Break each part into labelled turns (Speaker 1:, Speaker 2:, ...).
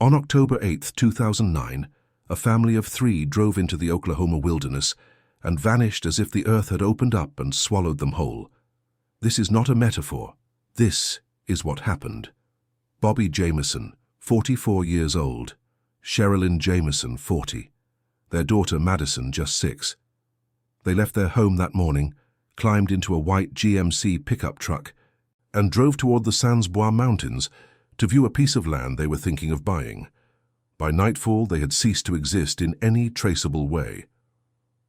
Speaker 1: On October 8, 2009, a family of 3 drove into the Oklahoma wilderness and vanished as if the earth had opened up and swallowed them whole. This is not a metaphor. This is what happened. Bobby Jamison, 44 years old. Sherilynn Jamison, 40. Their daughter Madyson, just 6. They left their home that morning, climbed into a white GMC pickup truck, and drove toward the Sans Bois Mountains to view a piece of land they were thinking of buying. By nightfall, they had ceased to exist in any traceable way.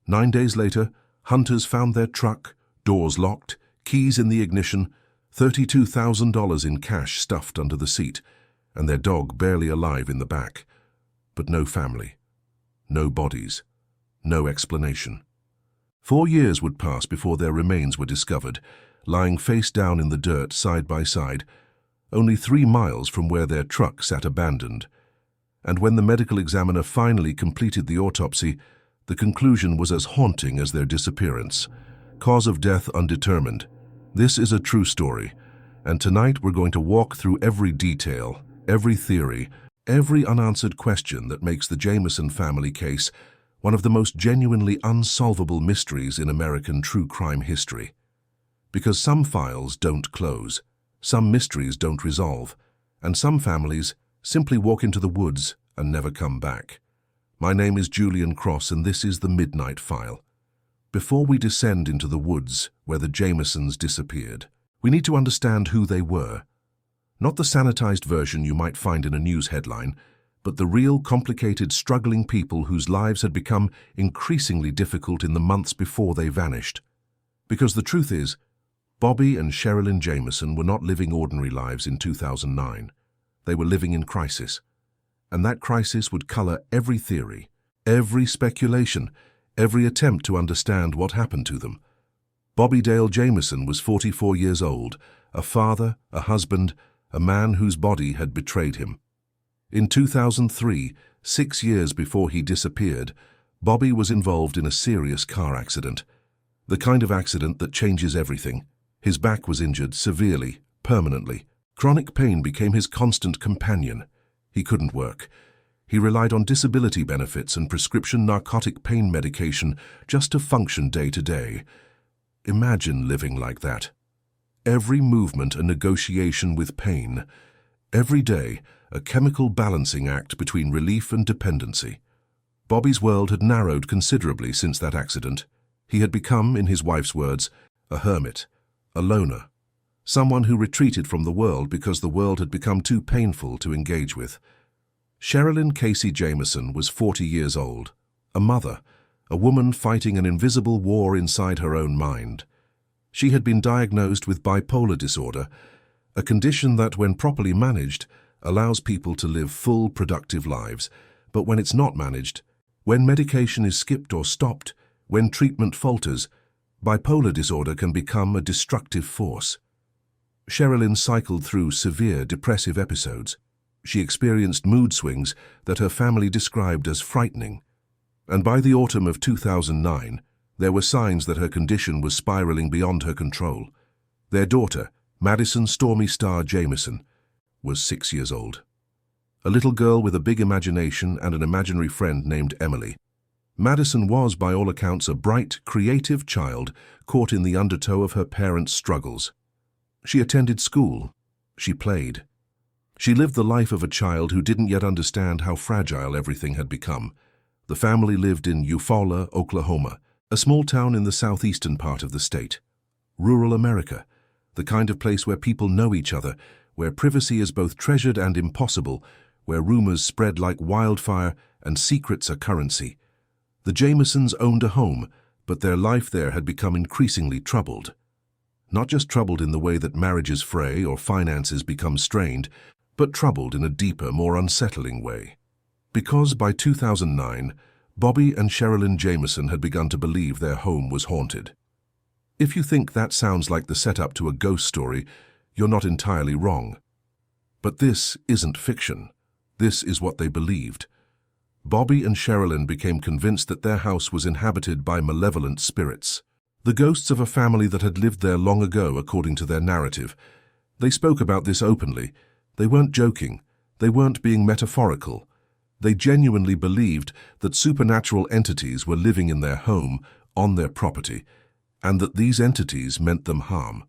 Speaker 1: 9 days later, hunters found their truck, doors locked, keys in the ignition, $32,000 in cash stuffed under the seat, and their dog barely alive in the back. But no family, no bodies, no explanation. 4 years would pass before their remains were discovered, lying face down in the dirt side by side, only 3 miles from where their truck sat abandoned. And when the medical examiner finally completed the autopsy, the conclusion was as haunting as their disappearance. Cause of death undetermined. This is a true story, and tonight we're going to walk through every detail, every theory, every unanswered question that makes the Jamison family case one of the most genuinely unsolvable mysteries in American true crime history. Because some files don't close, some mysteries don't resolve, and some families simply walk into the woods and never come back. My name is Julian Cross, and this is the Midnight File. Before we descend into the woods where the Jamisons disappeared, we need to understand who they were. Not the sanitized version you might find in a news headline, but the real, complicated, struggling people whose lives had become increasingly difficult in the months before they vanished. Because the truth is, Bobby and Sherilynn Jamison were not living ordinary lives in 2009. They were living in crisis. And that crisis would color every theory, every speculation, every attempt to understand what happened to them. Bobby Dale Jamison was 44 years old, a father, a husband, a man whose body had betrayed him. In 2003, 6 years before he disappeared, Bobby was involved in a serious car accident. The kind of accident that changes everything. His back was injured severely, permanently. Chronic pain became his constant companion. He couldn't work. He relied on disability benefits and prescription narcotic pain medication just to function day to day. Imagine living like that. Every movement a negotiation with pain. Every day a chemical balancing act between relief and dependency. Bobby's world had narrowed considerably since that accident. He had become, in his wife's words, a hermit, a loner. Someone who retreated from the world because the world had become too painful to engage with. Sherilynn Casey Jamison was 40 years old, a mother, a woman fighting an invisible war inside her own mind. She had been diagnosed with bipolar disorder, a condition that, when properly managed, allows people to live full, productive lives. But when it's not managed, when medication is skipped or stopped, when treatment falters, bipolar disorder can become a destructive force. Sherilynn cycled through severe depressive episodes. She experienced mood swings that her family described as frightening. And by the autumn of 2009, there were signs that her condition was spiraling beyond her control. Their daughter, Madyson "Stormy Star" Jamison, was 6 years old. A little girl with a big imagination and an imaginary friend named Emily. Madyson was, by all accounts, a bright, creative child caught in the undertow of her parents' struggles. She attended school. She played. She lived the life of a child who didn't yet understand how fragile everything had become. The family lived in Eufaula, Oklahoma, a small town in the southeastern part of the state. Rural America, the kind of place where people know each other, where privacy is both treasured and impossible, where rumors spread like wildfire and secrets are currency. The Jamisons owned a home, but their life there had become increasingly troubled. Not just troubled in the way that marriages fray or finances become strained, but troubled in a deeper, more unsettling way. Because by 2009, Bobby and Sherilynn Jamison had begun to believe their home was haunted. If you think that sounds like the setup to a ghost story, you're not entirely wrong. But this isn't fiction. This is what they believed. Bobby and Sherilynn became convinced that their house was inhabited by malevolent spirits. The ghosts of a family that had lived there long ago, according to their narrative. They spoke about this openly. They weren't joking. They weren't being metaphorical. They genuinely believed that supernatural entities were living in their home, on their property, and that these entities meant them harm.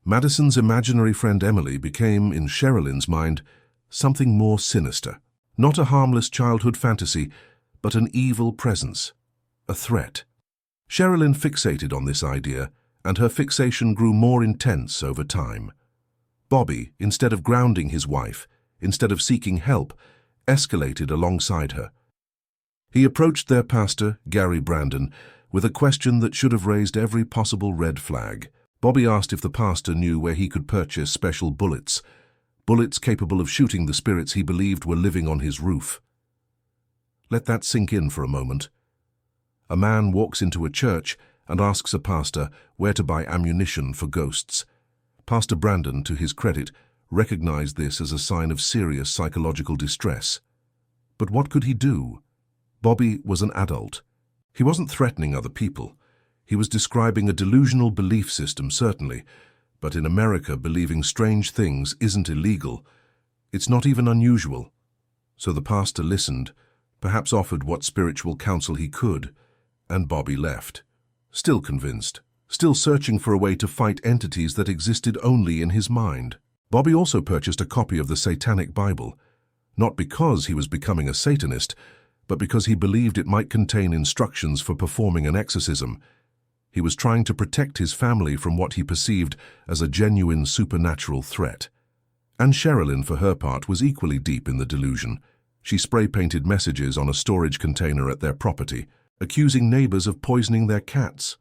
Speaker 1: Madyson's imaginary friend Emily became, in Sherilynn's mind, something more sinister. Not a harmless childhood fantasy, but an evil presence, a threat. Sherilynn fixated on this idea, and her fixation grew more intense over time. Bobby, instead of grounding his wife, instead of seeking help, escalated alongside her. He approached their pastor, Gary Brandon, with a question that should have raised every possible red flag. Bobby asked if the pastor knew where he could purchase special bullets capable of shooting the spirits he believed were living on his roof. Let that sink in for a moment. A man walks into a church and asks a pastor where to buy ammunition for ghosts. Pastor Brandon, to his credit, recognized this as a sign of serious psychological distress. But what could he do? Bobby was an adult. He wasn't threatening other people. He was describing a delusional belief system, certainly, but in America, believing strange things isn't illegal. It's not even unusual. So the pastor listened, perhaps offered what spiritual counsel he could, and Bobby left. Still convinced, still searching for a way to fight entities that existed only in his mind. Bobby also purchased a copy of the Satanic Bible, not because he was becoming a Satanist, but because he believed it might contain instructions for performing an exorcism. He was trying to protect his family from what he perceived as a genuine supernatural threat. And Sherilynn, for her part, was equally deep in the delusion. She spray-painted messages on a storage container at their property, accusing neighbors of poisoning their cats.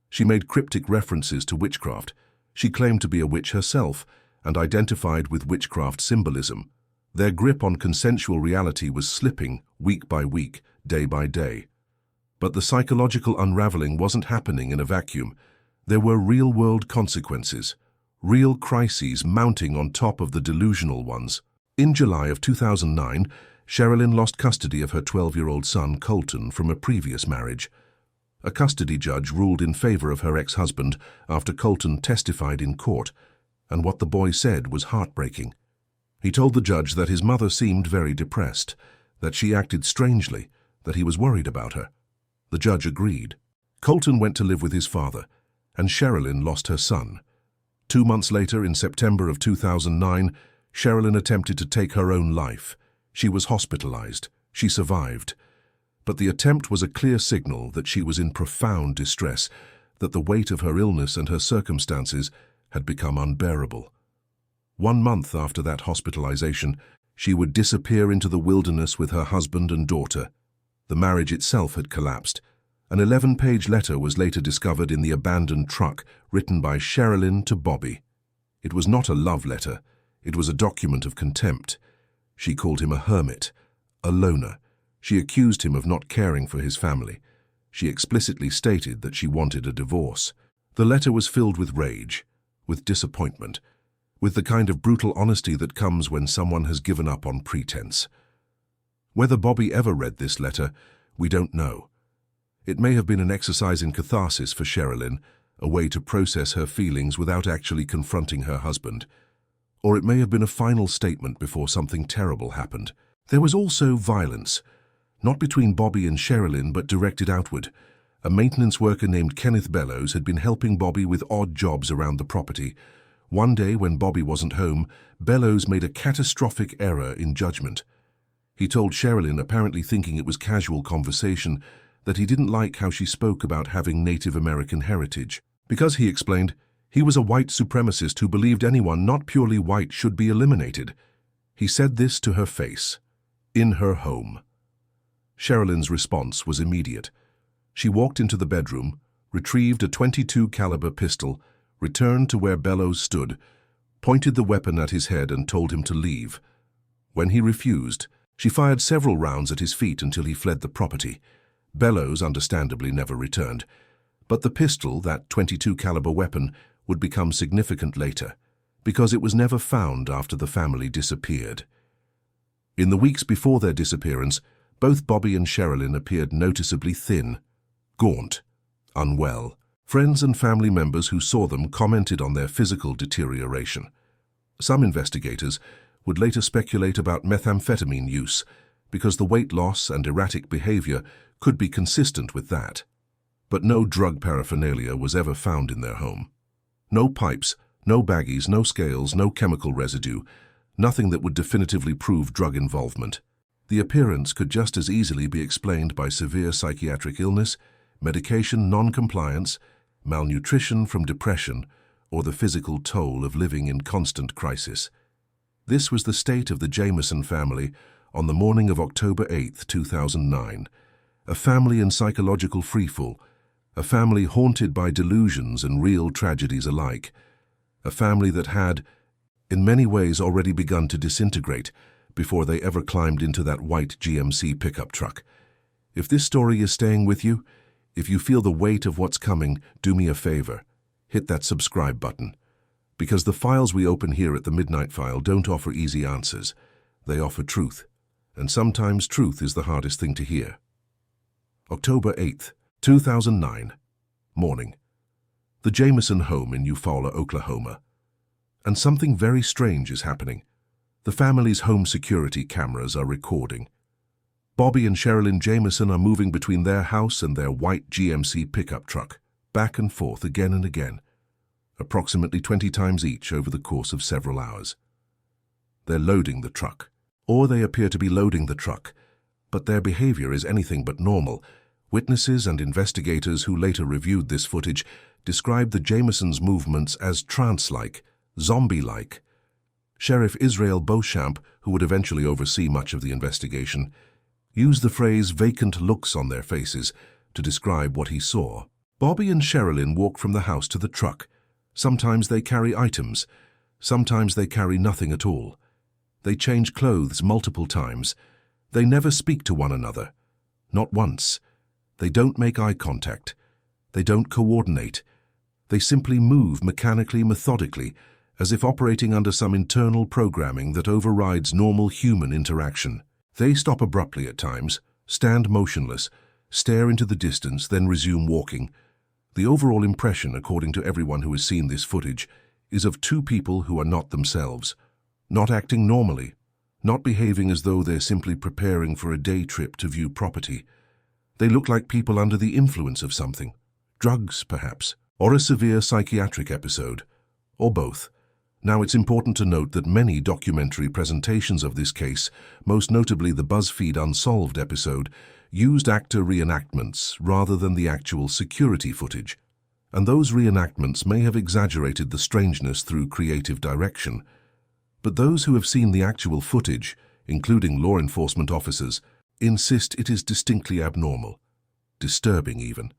Speaker 1: She made cryptic references to witchcraft. She claimed to be a witch herself and identified with witchcraft symbolism. Their grip on consensual reality was slipping week by week, day by day. But the psychological unraveling wasn't happening in a vacuum. There were real-world consequences, real crises mounting on top of the delusional ones. In July of 2009, Sherilynn lost custody of her 12-year-old son, Colton, from a previous marriage. A custody judge ruled in favor of her ex-husband after Colton testified in court, and what the boy said was heartbreaking. He told the judge that his mother seemed very depressed, that she acted strangely, that he was worried about her. The judge agreed. Colton went to live with his father, and Sherilynn lost her son. 2 months later, in September of 2009, Sherilynn attempted to take her own life. She was hospitalized. She survived. But the attempt was a clear signal that she was in profound distress, that the weight of her illness and her circumstances had become unbearable. 1 month after that hospitalization, she would disappear into the wilderness with her husband and daughter. The marriage itself had collapsed. An 11-page letter was later discovered in the abandoned truck, written by Sherilynn to Bobby. It was not a love letter. It was a document of contempt. She called him a hermit, a loner. She accused him of not caring for his family. She explicitly stated that she wanted a divorce. The letter was filled with rage, with disappointment, with the kind of brutal honesty that comes when someone has given up on pretense. Whether Bobby ever read this letter, we don't know. It may have been an exercise in catharsis for Sherilynn, a way to process her feelings without actually confronting her husband. Or it may have been a final statement before something terrible happened. There was also violence, not between Bobby and Sherilynn, but directed outward. A maintenance worker named Kenneth Bellows had been helping Bobby with odd jobs around the property. One day, when Bobby wasn't home, Bellows made a catastrophic error in judgment. He told Sherilynn, apparently thinking it was casual conversation, that he didn't like how she spoke about having Native American heritage. Because, he explained, he was a white supremacist who believed anyone not purely white should be eliminated. He said this to her face, in her home. Sherilynn's response was immediate. She walked into the bedroom, retrieved a .22 caliber pistol, returned to where Bellows stood, pointed the weapon at his head and told him to leave. When he refused, she fired several rounds at his feet until he fled the property. Bellows, understandably, never returned. But the pistol, that .22 caliber weapon, would become significant later, because it was never found after the family disappeared. In the weeks before their disappearance, both Bobby and Sherilynn appeared noticeably thin, gaunt, unwell. Friends and family members who saw them commented on their physical deterioration. Some investigators, would later speculate about methamphetamine use, because the weight loss and erratic behavior could be consistent with that. But no drug paraphernalia was ever found in their home. No pipes, no baggies, no scales, no chemical residue, nothing that would definitively prove drug involvement. The appearance could just as easily be explained by severe psychiatric illness, medication non-compliance, malnutrition from depression, or the physical toll of living in constant crisis. This was the state of the Jamison family on the morning of October 8, 2009, a family in psychological freefall, a family haunted by delusions and real tragedies alike, a family that had, in many ways, already begun to disintegrate before they ever climbed into that white GMC pickup truck. If this story is staying with you, if you feel the weight of what's coming, do me a favor. Hit that subscribe button. Because the files we open here at the Midnight File don't offer easy answers. They offer truth. And sometimes truth is the hardest thing to hear. October 8th, 2009. Morning. The Jamison home in Eufaula, Oklahoma. And something very strange is happening. The family's home security cameras are recording. Bobby and Sherilynn Jamison are moving between their house and their white GMC pickup truck, back and forth again and again, approximately 20 times each over the course of several hours. They're loading the truck, or they appear to be loading the truck, but their behavior is anything but normal. Witnesses and investigators who later reviewed this footage described the Jamisons' movements as trance-like, zombie-like. Sheriff Israel Beauchamp, who would eventually oversee much of the investigation, used the phrase vacant looks on their faces to describe what he saw. Bobby and Sherilynn walk from the house to the truck. Sometimes they carry items, sometimes they carry nothing at all. They change clothes multiple times. They never speak to one another. Not once. They don't make eye contact. They don't coordinate. They simply move mechanically, methodically, as if operating under some internal programming that overrides normal human interaction. They stop abruptly at times, stand motionless, stare into the distance, then resume walking. The overall impression, according to everyone who has seen this footage, is of two people who are not themselves, not acting normally, not behaving as though they're simply preparing for a day trip to view property. They look like people under the influence of something, drugs perhaps, or a severe psychiatric episode, or both. Now, it's important to note that many documentary presentations of this case, most notably the BuzzFeed Unsolved episode, used actor reenactments rather than the actual security footage. And those reenactments may have exaggerated the strangeness through creative direction. But those who have seen the actual footage, including law enforcement officers, insist it is distinctly abnormal, disturbing even,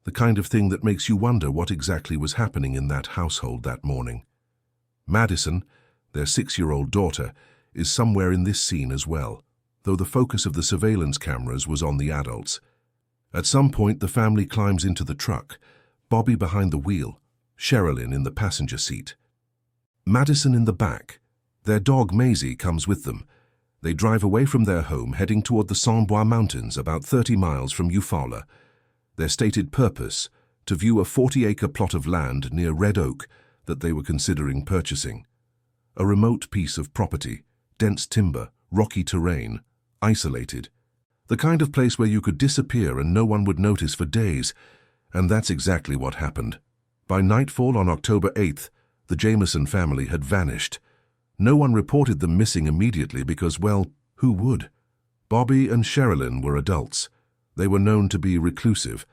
Speaker 1: the kind of thing that makes you wonder what exactly was happening in that household that morning. Madyson, their 6-year-old daughter, is somewhere in this scene as well, though the focus of the surveillance cameras was on the adults. At some point, the family climbs into the truck, Bobby behind the wheel, Sherilynn in the passenger seat. Madyson in the back. Their dog Maisie comes with them. They drive away from their home, heading toward the Saint-Bois Mountains, about 30 miles from Eufaula. Their stated purpose, to view a 40-acre plot of land near Red Oak that they were considering purchasing. A remote piece of property, dense timber, rocky terrain, isolated. The kind of place where you could disappear and no one would notice for days. And that's exactly what happened. By nightfall on October 8th, the Jamison family had vanished. No one reported them missing immediately because, well, who would? Bobby and Sherilynn were adults. They were known to be reclusive.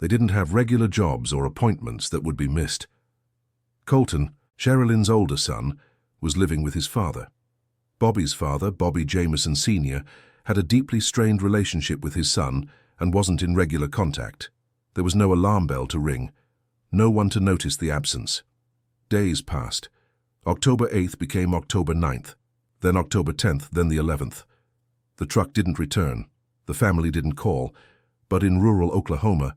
Speaker 1: They didn't have regular jobs or appointments that would be missed. Colton, Sherilynn's older son, was living with his father. Bobby's father, Bobby Jamison Sr., had a deeply strained relationship with his son and wasn't in regular contact. There was no alarm bell to ring, no one to notice the absence. Days passed. October 8th became October 9th, then October 10th, then the 11th. The truck didn't return. The family didn't call. But in rural Oklahoma,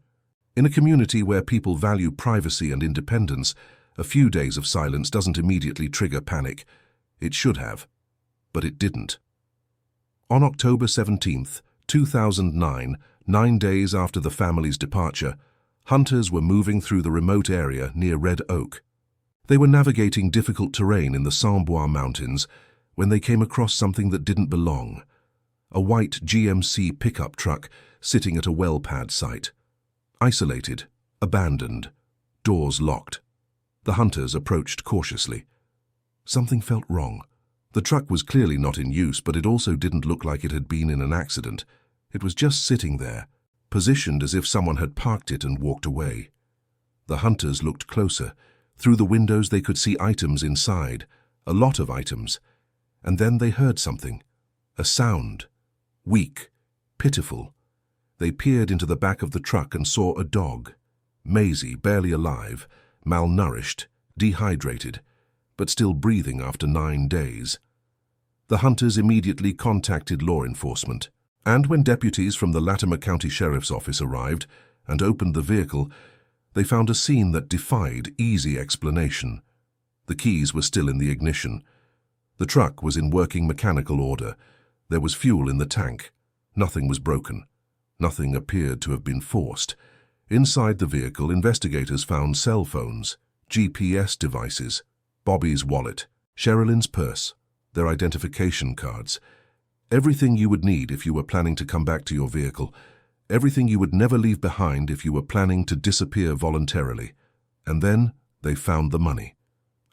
Speaker 1: in a community where people value privacy and independence, a few days of silence doesn't immediately trigger panic. It should have, but it didn't. On October 17th, 2009, 9 days after the family's departure, hunters were moving through the remote area near Red Oak. They were navigating difficult terrain in the Saint-Bois Mountains when they came across something that didn't belong. A white GMC pickup truck sitting at a well pad site. Isolated, abandoned, doors locked. The hunters approached cautiously. Something felt wrong. The truck was clearly not in use, but it also didn't look like it had been in an accident. It was just sitting there, positioned as if someone had parked it and walked away. The hunters looked closer. Through the windows they could see items inside, a lot of items. And then they heard something. A sound. Weak, pitiful. They peered into the back of the truck and saw a dog. Maisie, barely alive, malnourished, dehydrated, but still breathing after 9 days. The hunters immediately contacted law enforcement, and when deputies from the Latimer County Sheriff's Office arrived and opened the vehicle, they found a scene that defied easy explanation. The keys were still in the ignition. The truck was in working mechanical order. There was fuel in the tank. Nothing was broken. Nothing appeared to have been forced. Inside the vehicle, investigators found cell phones, GPS devices, Bobby's wallet, Sherilynn's purse, their identification cards. Everything you would need if you were planning to come back to your vehicle. Everything you would never leave behind if you were planning to disappear voluntarily. And then they found the money.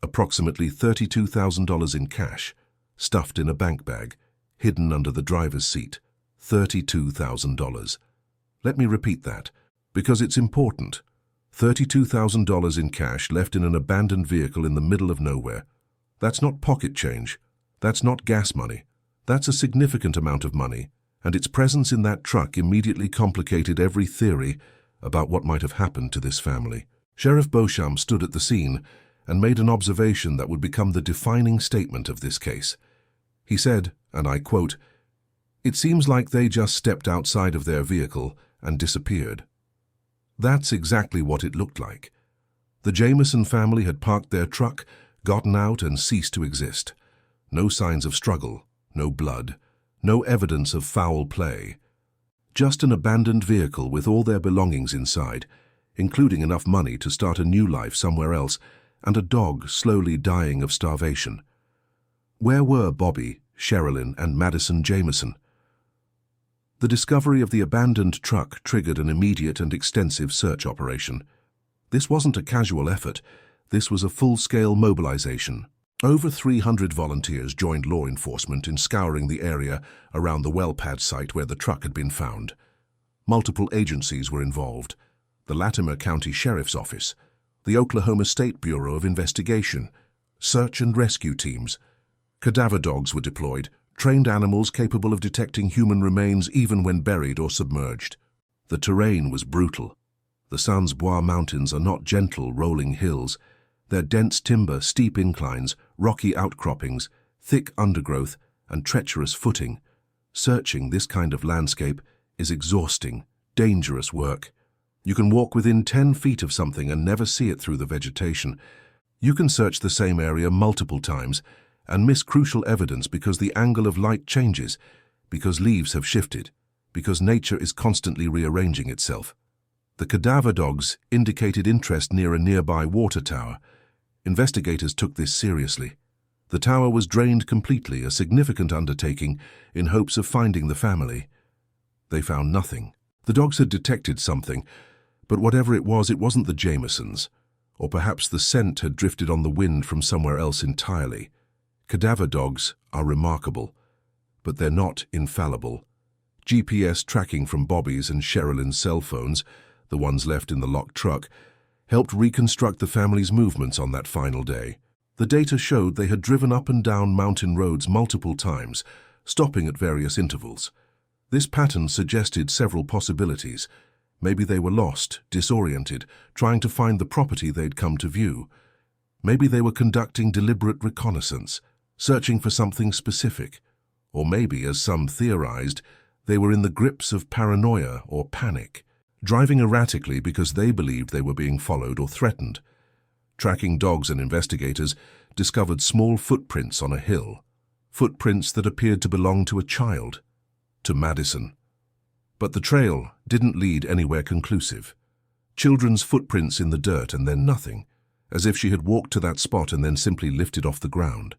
Speaker 1: Approximately $32,000 in cash, stuffed in a bank bag, hidden under the driver's seat. $32,000. Let me repeat that, because it's important. $32,000 in cash left in an abandoned vehicle in the middle of nowhere. That's not pocket change. That's not gas money. That's a significant amount of money, and its presence in that truck immediately complicated every theory about what might have happened to this family. Sheriff Beauchamp stood at the scene and made an observation that would become the defining statement of this case. He said, and I quote, "It seems like they just stepped outside of their vehicle and disappeared." That's exactly what it looked like. The Jamison family had parked their truck, gotten out, and ceased to exist. No signs of struggle, no blood, no evidence of foul play. Just an abandoned vehicle with all their belongings inside, including enough money to start a new life somewhere else, and a dog slowly dying of starvation. Where were Bobby, Sherilynn, and Madyson Jamison? The discovery of the abandoned truck triggered an immediate and extensive search operation. This wasn't a casual effort. This was a full-scale mobilization. Over 300 volunteers joined law enforcement in scouring the area around the well pad site where the truck had been found. Multiple agencies were involved: the Latimer County Sheriff's Office, the Oklahoma State Bureau of Investigation, search and rescue teams. Cadaver dogs were deployed, trained animals capable of detecting human remains even when buried or submerged. The terrain was brutal. The Sans Bois Mountains are not gentle, rolling hills. They're dense timber, steep inclines, rocky outcroppings, thick undergrowth, and treacherous footing. Searching this kind of landscape is exhausting, dangerous work. You can walk within 10 feet of something and never see it through the vegetation. You can search the same area multiple times and miss crucial evidence because the angle of light changes, because leaves have shifted, because nature is constantly rearranging itself. The cadaver dogs indicated interest near a nearby water tower. Investigators took this seriously. The tower was drained completely, a significant undertaking, in hopes of finding the family. They found nothing. The dogs had detected something, but whatever it wasn't the Jamisons. Or perhaps the scent had drifted on the wind from somewhere else entirely. Cadaver dogs are remarkable, but they're not infallible. GPS tracking from Bobby's and Sherilynn's cell phones, the ones left in the locked truck, helped reconstruct the family's movements on that final day. The data showed they had driven up and down mountain roads multiple times, stopping at various intervals. This pattern suggested several possibilities. Maybe they were lost, disoriented, trying to find the property they'd come to view. Maybe they were conducting deliberate reconnaissance, searching for something specific. Or maybe, as some theorized, they were in the grips of paranoia or panic, driving erratically because they believed they were being followed or threatened. Tracking dogs and investigators discovered small footprints on a hill, footprints that appeared to belong to a child, to Madyson. But the trail didn't lead anywhere conclusive. Children's footprints in the dirt and then nothing, as if she had walked to that spot and then simply lifted off the ground.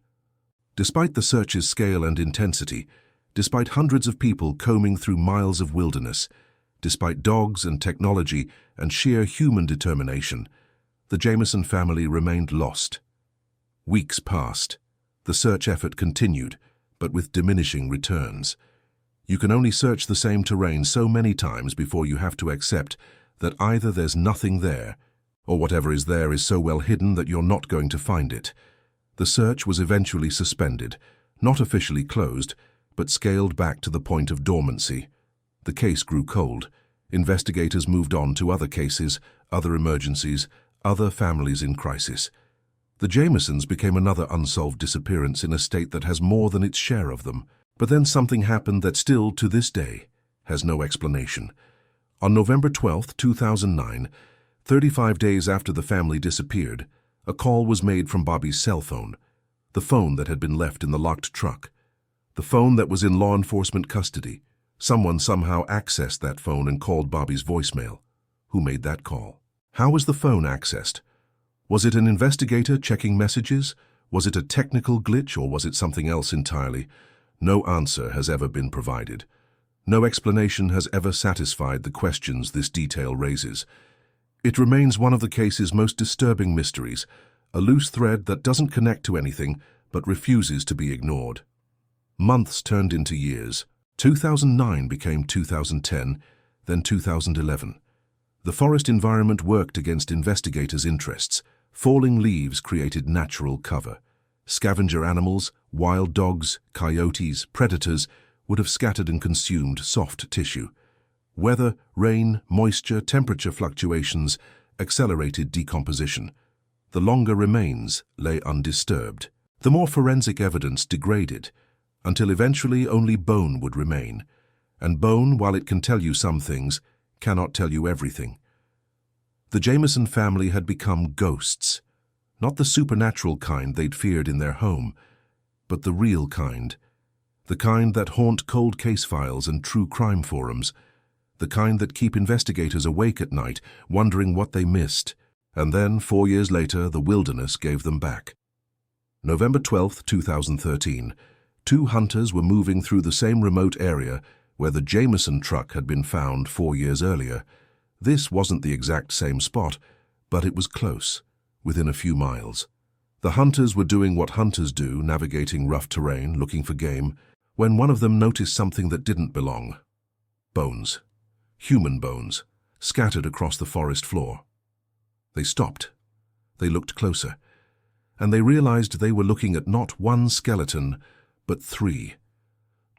Speaker 1: Despite the search's scale and intensity, despite hundreds of people combing through miles of wilderness, despite dogs and technology and sheer human determination, the Jamison family remained lost. Weeks passed. The search effort continued, but with diminishing returns. You can only search the same terrain so many times before you have to accept that either there's nothing there, or whatever is there is so well hidden that you're not going to find it. The search was eventually suspended, not officially closed, but scaled back to the point of dormancy. The case grew cold. Investigators moved on to other cases, other emergencies, other families in crisis. The Jamisons became another unsolved disappearance in a state that has more than its share of them. But then something happened that still, to this day, has no explanation. On November 12, 2009, 35 days after the family disappeared, a call was made from Bobby's cell phone, the phone that had been left in the locked truck, the phone that was in law enforcement custody. Someone somehow accessed that phone and called Bobby's voicemail. Who made that call? How was the phone accessed? Was it an investigator checking messages? Was it a technical glitch, or was it something else entirely? No answer has ever been provided. No explanation has ever satisfied the questions this detail raises. It remains one of the case's most disturbing mysteries, a loose thread that doesn't connect to anything but refuses to be ignored. Months turned into years. 2009 became 2010, then 2011. The forest environment worked against investigators' interests. Falling leaves created natural cover. Scavenger animals, wild dogs, coyotes, predators would have scattered and consumed soft tissue. Weather, rain, moisture, temperature fluctuations accelerated decomposition. The longer remains lay undisturbed. The more forensic evidence degraded, until eventually only bone would remain. And bone, while it can tell you some things, cannot tell you everything. The Jamison family had become ghosts. Not the supernatural kind they'd feared in their home, but the real kind. The kind that haunt cold case files and true crime forums. The kind that keep investigators awake at night, wondering what they missed. And then, 4 years later, the wilderness gave them back. November 12, 2013. 2 hunters were moving through the same remote area where the Jamison truck had been found 4 years earlier. This wasn't the exact same spot, but it was close, within a few miles. The hunters were doing what hunters do, navigating rough terrain, looking for game, when one of them noticed something that didn't belong. Bones. Human bones, scattered across the forest floor. They stopped. They looked closer, and they realized they were looking at not one skeleton, but 3.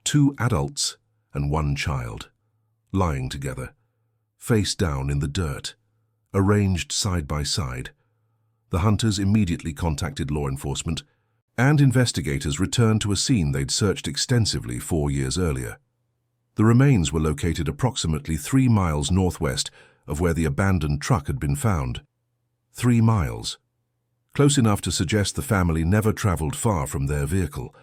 Speaker 1: 2 adults and 1 child, lying together, face down in the dirt, arranged side by side. The hunters immediately contacted law enforcement, and investigators returned to a scene they'd searched extensively 4 years earlier. The remains were located approximately 3 miles northwest of where the abandoned truck had been found. 3 miles. Close enough to suggest the family never traveled far from their vehicle,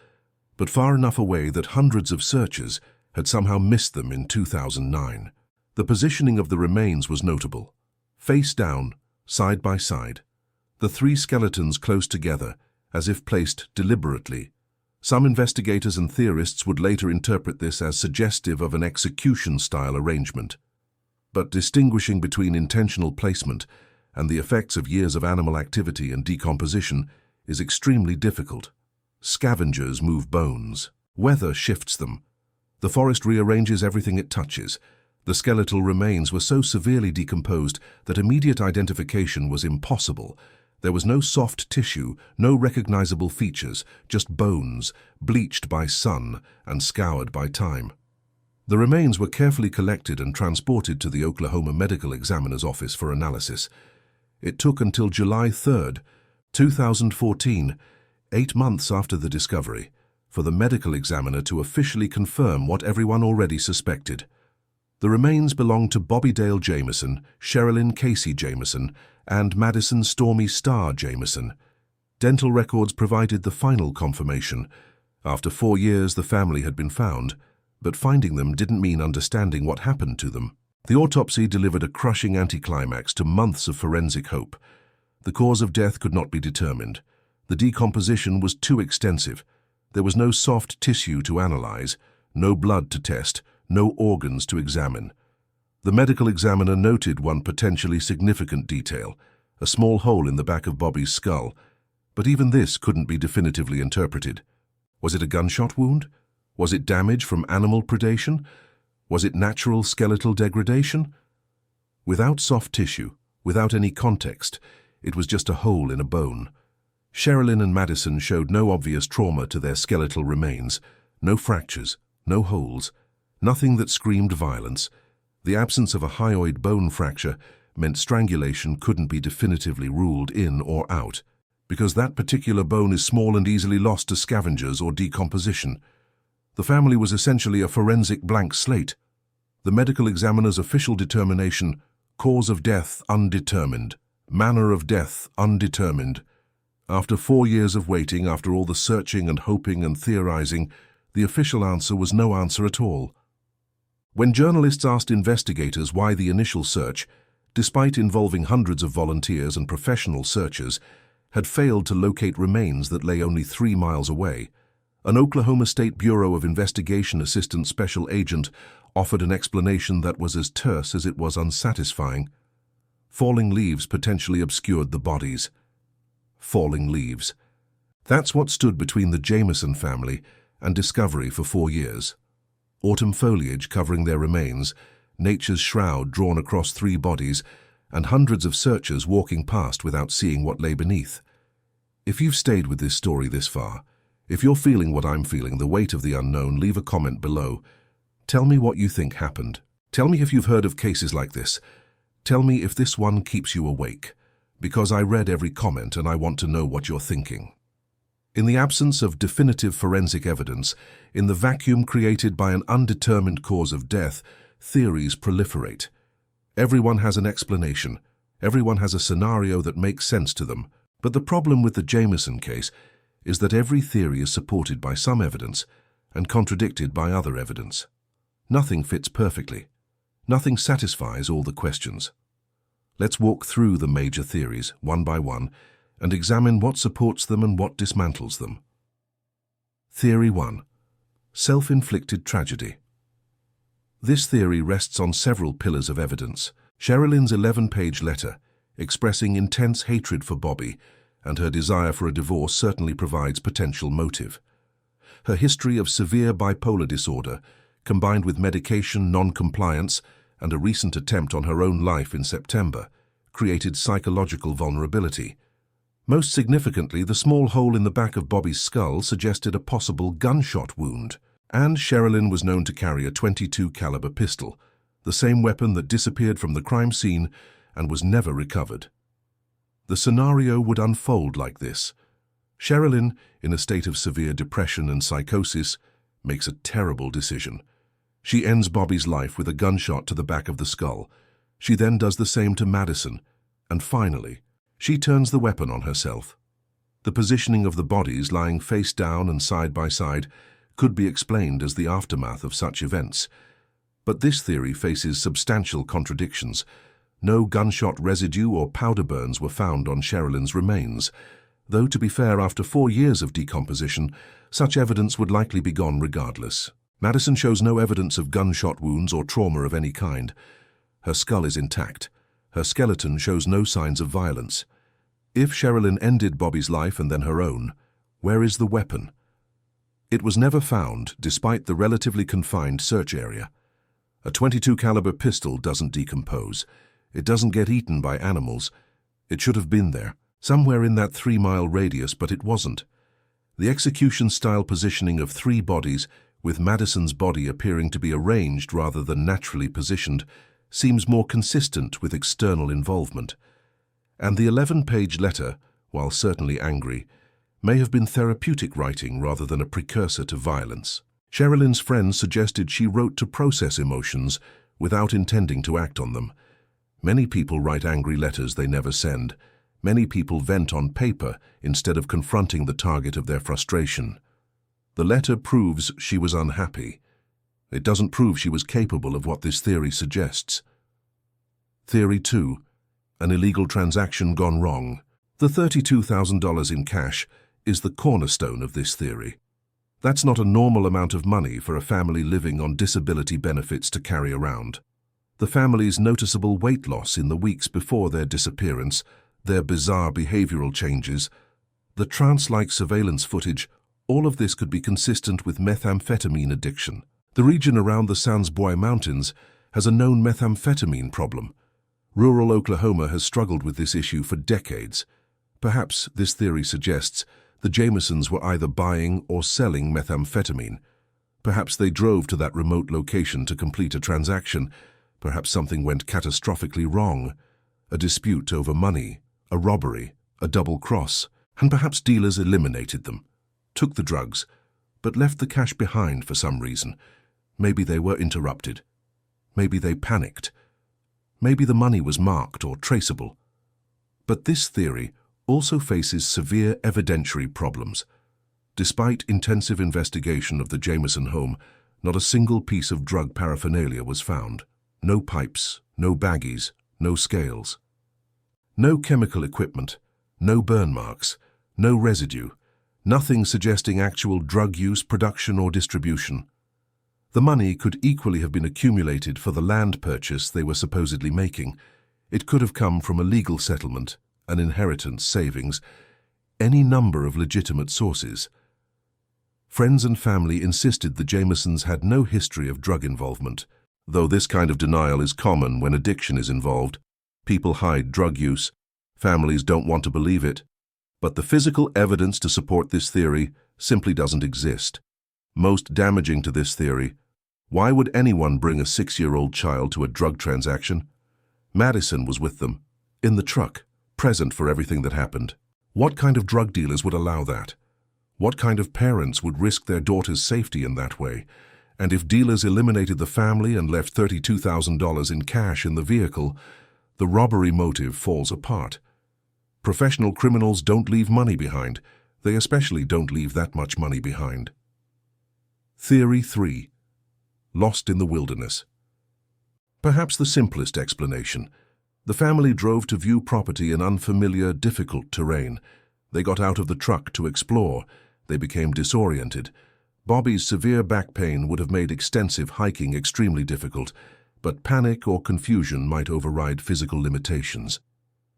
Speaker 1: but far enough away that hundreds of searchers had somehow missed them in 2009. The positioning of the remains was notable. Face down, side by side. The 3 skeletons close together, as if placed deliberately. Some investigators and theorists would later interpret this as suggestive of an execution-style arrangement. But distinguishing between intentional placement and the effects of years of animal activity and decomposition is extremely difficult. Scavengers move bones. Weather shifts them. The forest rearranges everything it touches. The skeletal remains were so severely decomposed that immediate identification was impossible. There was no soft tissue, no recognizable features, just bones, bleached by sun and scoured by time. The remains were carefully collected and transported to the Oklahoma Medical Examiner's office for analysis. It took until July 3, 2014, 8 months after the discovery, for the medical examiner to officially confirm what everyone already suspected. The remains belonged to Bobby Dale Jamison, Sherilynn Casey Jamison, and Madyson Stormy Star Jamison. Dental records provided the final confirmation. After 4 years, the family had been found, but finding them didn't mean understanding what happened to them. The autopsy delivered a crushing anticlimax to months of forensic hope. The cause of death could not be determined. The decomposition was too extensive. There was no soft tissue to analyze, no blood to test, no organs to examine. The medical examiner noted one potentially significant detail, a small hole in the back of Bobby's skull, but even this couldn't be definitively interpreted. Was it a gunshot wound? Was it damage from animal predation? Was it natural skeletal degradation? Without soft tissue, without any context, it was just a hole in a bone. Sherilynn and Madyson showed no obvious trauma to their skeletal remains, no fractures, no holes, nothing that screamed violence. The absence of a hyoid bone fracture meant strangulation couldn't be definitively ruled in or out, because that particular bone is small and easily lost to scavengers or decomposition. The family was essentially a forensic blank slate. The medical examiner's official determination: cause of death undetermined, manner of death undetermined. After 4 years of waiting, after all the searching and hoping and theorizing, the official answer was no answer at all. When journalists asked investigators why the initial search, despite involving hundreds of volunteers and professional searchers, had failed to locate remains that lay only 3 miles away, an Oklahoma State Bureau of Investigation Assistant Special Agent offered an explanation that was as terse as it was unsatisfying. Falling leaves potentially obscured the bodies. Falling leaves. That's what stood between the Jamison family and discovery for 4 years. Autumn foliage covering their remains, nature's shroud drawn across 3 bodies, and hundreds of searchers walking past without seeing what lay beneath. If you've stayed with this story this far, if you're feeling what I'm feeling, the weight of the unknown, leave a comment below. Tell me what you think happened. Tell me if you've heard of cases like this. Tell me if this one keeps you awake, because I read every comment and I want to know what you're thinking. In the absence of definitive forensic evidence, in the vacuum created by an undetermined cause of death, theories proliferate. Everyone has an explanation. Everyone has a scenario that makes sense to them. But the problem with the Jamison case is that every theory is supported by some evidence and contradicted by other evidence. Nothing fits perfectly. Nothing satisfies all the questions. Let's walk through the major theories, one by one, and examine what supports them and what dismantles them. Theory 1. Self-inflicted tragedy. This theory rests on several pillars of evidence. Sherilynn's 11-page letter, expressing intense hatred for Bobby, and her desire for a divorce certainly provides potential motive. Her history of severe bipolar disorder, combined with medication non-compliance and a recent attempt on her own life in September, created psychological vulnerability. Most significantly, the small hole in the back of Bobby's skull suggested a possible gunshot wound, and Sherilynn was known to carry a .22 caliber pistol, the same weapon that disappeared from the crime scene and was never recovered. The scenario would unfold like this. Sherilynn, in a state of severe depression and psychosis, makes a terrible decision. She ends Bobby's life with a gunshot to the back of the skull. She then does the same to Madyson, and finally, she turns the weapon on herself. The positioning of the bodies, lying face down and side by side, could be explained as the aftermath of such events. But this theory faces substantial contradictions. No gunshot residue or powder burns were found on Sherilynn's remains, though, to be fair, after 4 years of decomposition, such evidence would likely be gone regardless. Madyson shows no evidence of gunshot wounds or trauma of any kind. Her skull is intact. Her skeleton shows no signs of violence. If Sherilynn ended Bobby's life and then her own, where is the weapon? It was never found, despite the relatively confined search area. A .22 caliber pistol doesn't decompose. It doesn't get eaten by animals. It should have been there, somewhere in that 3-mile radius, but it wasn't. The execution-style positioning of 3 bodies, with Madyson's body appearing to be arranged rather than naturally positioned, seems more consistent with external involvement. And the 11-page letter, while certainly angry, may have been therapeutic writing rather than a precursor to violence. Sherilynn's friends suggested she wrote to process emotions without intending to act on them. Many people write angry letters they never send. Many people vent on paper instead of confronting the target of their frustration. The letter proves she was unhappy. It doesn't prove she was capable of what this theory suggests. Theory 2. An illegal transaction gone wrong. The $32,000 in cash is the cornerstone of this theory. That's not a normal amount of money for a family living on disability benefits to carry around. The family's noticeable weight loss in the weeks before their disappearance, their bizarre behavioral changes, the trance-like surveillance footage, all of this could be consistent with methamphetamine addiction. The region around the Sans Bois Mountains has a known methamphetamine problem. Rural Oklahoma has struggled with this issue for decades. Perhaps, this theory suggests, the Jamisons were either buying or selling methamphetamine. Perhaps they drove to that remote location to complete a transaction. Perhaps something went catastrophically wrong. A dispute over money, a robbery, a double cross, and perhaps dealers eliminated them, took the drugs, but left the cash behind for some reason. Maybe they were interrupted. Maybe they panicked. Maybe the money was marked or traceable. But this theory also faces severe evidentiary problems. Despite intensive investigation of the Jamison home, not a single piece of drug paraphernalia was found. No pipes, no baggies, no scales. No chemical equipment, no burn marks, no residue, nothing suggesting actual drug use, production, or distribution. The money could equally have been accumulated for the land purchase they were supposedly making. It could have come from a legal settlement, an inheritance, savings, any number of legitimate sources. Friends and family insisted the Jamisons had no history of drug involvement. Though this kind of denial is common when addiction is involved, people hide drug use, families don't want to believe it. But the physical evidence to support this theory simply doesn't exist. Most damaging to this theory, why would anyone bring a 6-year-old child to a drug transaction? Madyson was with them, in the truck, present for everything that happened. What kind of drug dealers would allow that? What kind of parents would risk their daughter's safety in that way? And if dealers eliminated the family and left $32,000 in cash in the vehicle, the robbery motive falls apart. Professional criminals don't leave money behind. They especially don't leave that much money behind. Theory 3. Lost in the wilderness. Perhaps the simplest explanation. The family drove to view property in unfamiliar, difficult terrain. They got out of the truck to explore. They became disoriented. Bobby's severe back pain would have made extensive hiking extremely difficult, but panic or confusion might override physical limitations.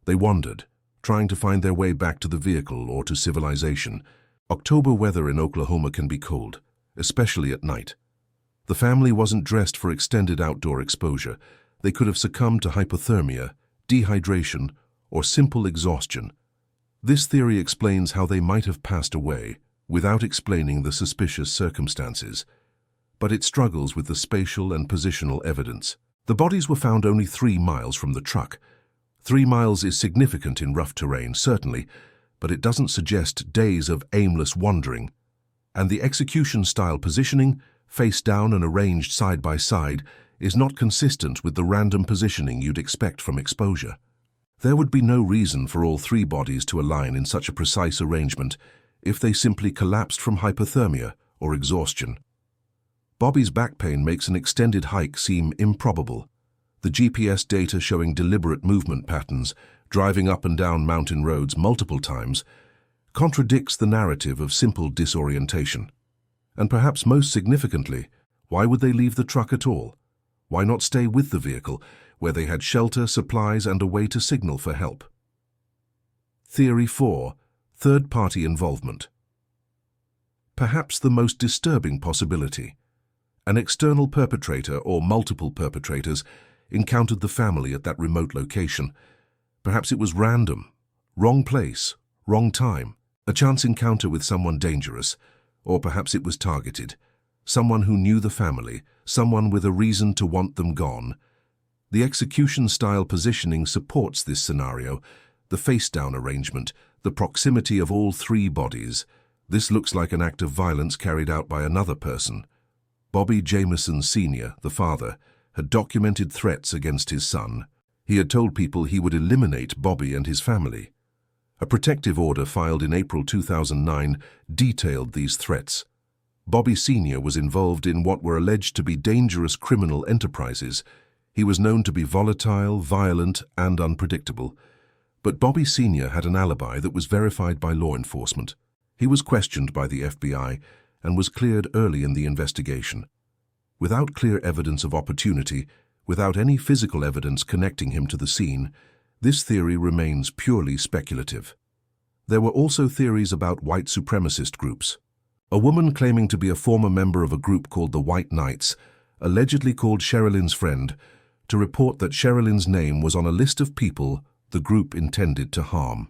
Speaker 1: They wandered, trying to find their way back to the vehicle or to civilization. October weather in Oklahoma can be cold, especially at night. The family wasn't dressed for extended outdoor exposure. They could have succumbed to hypothermia, dehydration, or simple exhaustion. This theory explains how they might have passed away, without explaining the suspicious circumstances. But it struggles with the spatial and positional evidence. The bodies were found only 3 miles from the truck. 3 miles is significant in rough terrain, certainly, but it doesn't suggest days of aimless wandering. And the execution-style positioning, face down and arranged side by side, is not consistent with the random positioning you'd expect from exposure. There would be no reason for all 3 bodies to align in such a precise arrangement if they simply collapsed from hypothermia or exhaustion. Bobby's back pain makes an extended hike seem improbable. The GPS data showing deliberate movement patterns, driving up and down mountain roads multiple times, contradicts the narrative of simple disorientation. And perhaps most significantly, why would they leave the truck at all? Why not stay with the vehicle, where they had shelter, supplies, and a way to signal for help? Theory 4. Third-party involvement. Perhaps the most disturbing possibility. An external perpetrator or multiple perpetrators encountered the family at that remote location. Perhaps it was random, wrong place, wrong time, a chance encounter with someone dangerous, or perhaps it was targeted, someone who knew the family, someone with a reason to want them gone. The execution-style positioning supports this scenario, the face-down arrangement, the proximity of all 3 bodies. This looks like an act of violence carried out by another person. Bobby Jamison Sr., the father, had documented threats against his son. He had told people he would eliminate Bobby and his family. A protective order filed in April 2009 detailed these threats. Bobby Sr. was involved in what were alleged to be dangerous criminal enterprises. He was known to be volatile, violent, and unpredictable. But Bobby Sr. had an alibi that was verified by law enforcement. He was questioned by the FBI, and was cleared early in the investigation. Without clear evidence of opportunity, without any physical evidence connecting him to the scene, this theory remains purely speculative. There were also theories about white supremacist groups. A woman claiming to be a former member of a group called the White Knights allegedly called Sherilynn's friend to report that Sherilynn's name was on a list of people the group intended to harm.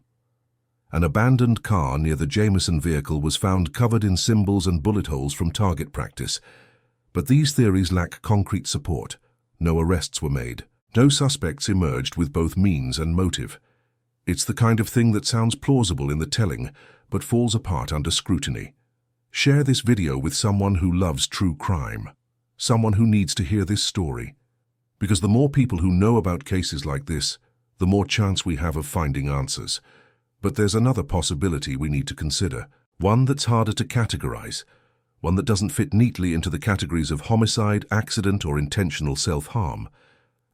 Speaker 1: An abandoned car near the Jamison vehicle was found covered in symbols and bullet holes from target practice. But these theories lack concrete support. No arrests were made. No suspects emerged with both means and motive. It's the kind of thing that sounds plausible in the telling, but falls apart under scrutiny. Share this video with someone who loves true crime, someone who needs to hear this story. Because the more people who know about cases like this, the more chance we have of finding answers. But there's another possibility we need to consider, one that's harder to categorize, one that doesn't fit neatly into the categories of homicide, accident, or intentional self-harm.